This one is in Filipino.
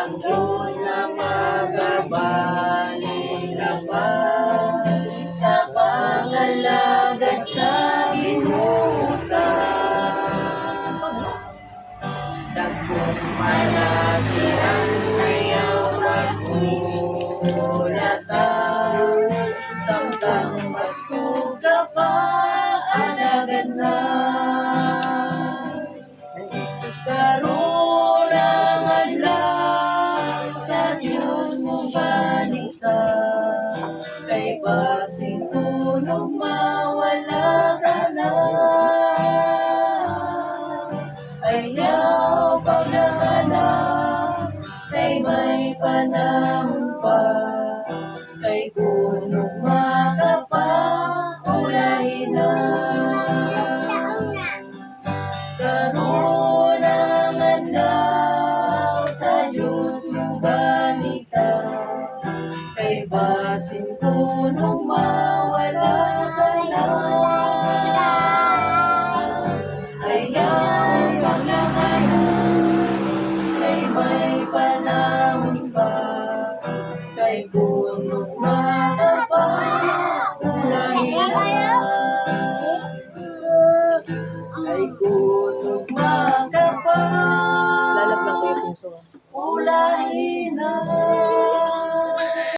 Hangtod na magabalik sa pangalagad sa inutan. Dagkong malaki ang ayaw pagkulatan, samtang maskog ka pa alagad na. Karurangan lang sa Diyos mo balita, kay basin tunog mawala ka na. Ayaw paglahanan, kay may panahon pa, kay kunong makapa ulahin na. Karurangan daw sa Diyos mong balita, kay basin kunong